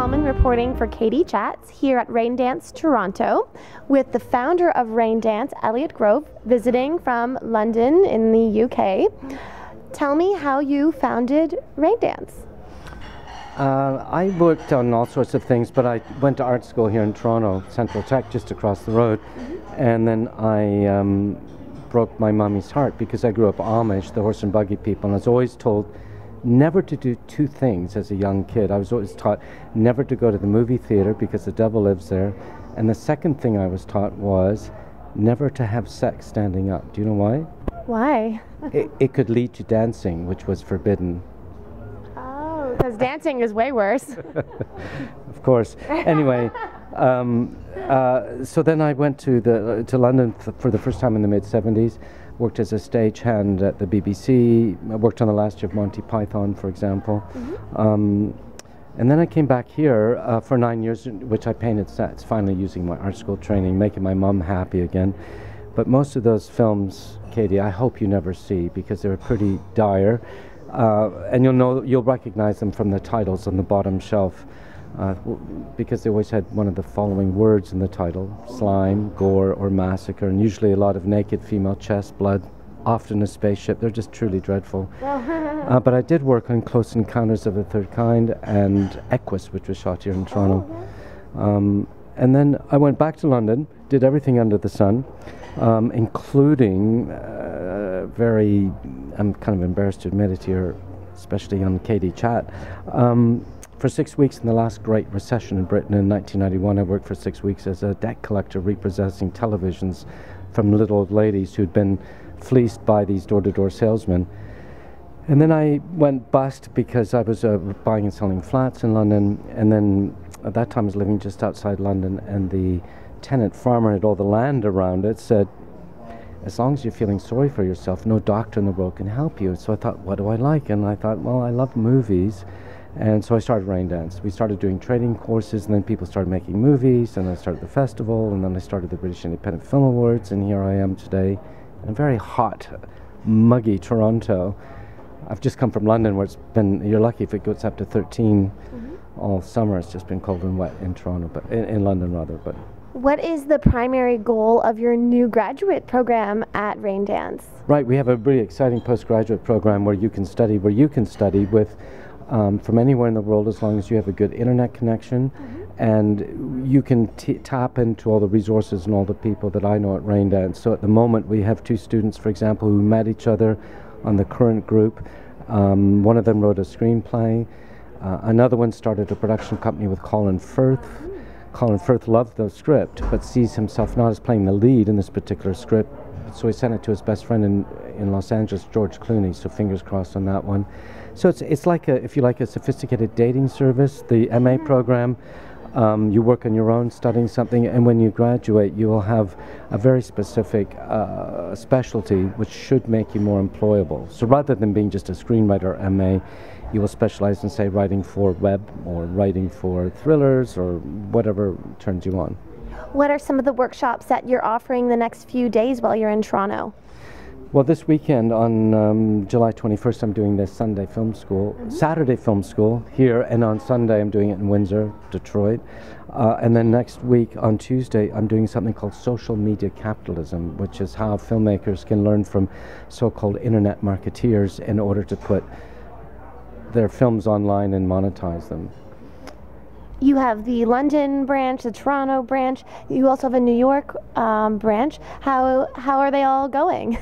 Uhlmann reporting for Katie Chats here at Raindance Toronto with the founder of Raindance, ELLIOT Grove, visiting from London in the UK. Tell me how you founded Raindance. I worked on all sorts of things, but I went to art school here in Toronto, Central Tech, just across the road, and then I broke my mommy's heart because I grew up Amish, the horse and buggy people, and I was always told never to do two things as a young kid. I was always taught never to go to the movie theater because the devil lives there, and the second thing I was taught was never to have sex standing up. Do you know why? Why? It could lead to dancing, which was forbidden. Oh, because dancing is way worse. Of course. Anyway, so then I went to London for the first time in the mid-70s. Worked as a stagehand at the BBC. I worked on the last year of Monty Python, for example. And then I came back here for 9 years, which I painted sets, finally using my art school training, making my mum happy again. But most of those films, Katie, I hope you never see because they're pretty dire. And you'll recognize them from the titles on the bottom shelf. Because they always had one of the following words in the title: slime, gore, or massacre, and usually a lot of naked female chest, blood, often a spaceship. They're just truly dreadful. But I did work on Close Encounters of the Third Kind and Equus, which was shot here in Toronto. And then I went back to London, did everything under the sun, including I'm kind of embarrassed to admit it here, especially on Katie Chat, for 6 weeks in the last great recession in Britain in 1991, I worked for 6 weeks as a debt collector repossessing televisions from little old ladies who'd been fleeced by these door-to-door salesmen. And then I went bust because I was buying and selling flats in London, and then at that time I was living just outside London, and the tenant farmer had all the land around it said, as long as you're feeling sorry for yourself, no doctor in the world can help you. So I thought, what do I like? And I thought, well, I love movies. And so I started Raindance. We started doing training courses, and then people started making movies, and I started the festival, and then I started the British Independent Film Awards, and here I am today in a very hot, muggy Toronto. I've just come from London where it's been, you're lucky if it goes up to 13 all summer. It's just been cold and wet in Toronto, but in London rather. But what is the primary goal of your new graduate program at Raindance? Right, we have a really exciting postgraduate program where you can study with from anywhere in the world as long as you have a good internet connection, and you can tap into all the resources and all the people that I know at Raindance. So at the moment we have 2 students, for example, who met each other on the current group. One of them wrote a screenplay. Another one started a production company with Colin Firth. Colin Firth loved the script but sees himself not as playing the lead in this particular script, so he sent it to his best friend in Los Angeles, George Clooney, so fingers crossed on that one. So it's like if you like a sophisticated dating service, the MA program. You work on your own, studying something, and when you graduate, you will have a very specific specialty which should make you more employable. So rather than being just a screenwriter MA, you will specialize in, say, writing for web or writing for thrillers or whatever turns you on. What are some of the workshops that you're offering the next few days while you're in Toronto? Well, this weekend on July 21st, I'm doing the Sunday Film School, Saturday Film School here, and on Sunday I'm doing it in Windsor, Detroit. And then next week on Tuesday, I'm doing something called Social Media Capitalism, which is how filmmakers can learn from so-called internet marketeers in order to put their films online and monetize them. You have the London branch, the Toronto branch. You also have a New York branch. How are they all going?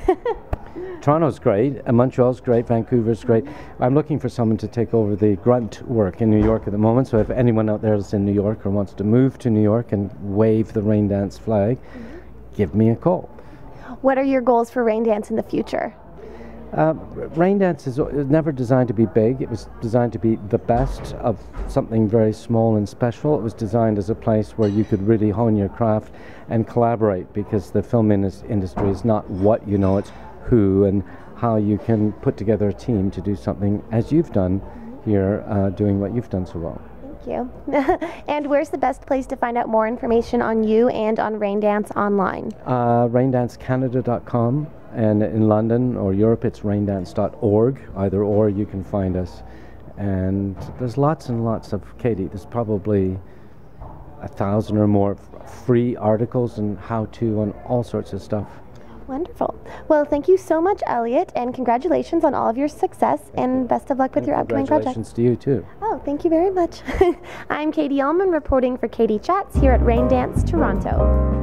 Toronto's great, and Montreal's great, Vancouver's great. I'm looking for someone to take over the grunt work in New York at the moment, so if anyone out there is in New York or wants to move to New York and wave the Raindance flag, give me a call. What are your goals for Raindance in the future? Raindance is never designed to be big. It was designed to be the best of something very small and special. It was designed as a place where you could really hone your craft and collaborate, because the film industry is not what you know, it's who and how you can put together a team to do something as you've done here, doing what you've done so well. Thank you. And where's the best place to find out more information on you and on Raindance online? Raindancecanada.com, and in London or Europe it's raindance.org. Either or you can find us. And there's lots and lots of, Katie, there's probably 1,000 or more free articles and how-to on all sorts of stuff. Wonderful. Well, thank you so much, Elliot, and congratulations on all of your success, and best of luck with your upcoming project. Congratulations to you, too. Oh, thank you very much. I'm Katie Uhlmann reporting for Katie Chats here at Raindance Toronto.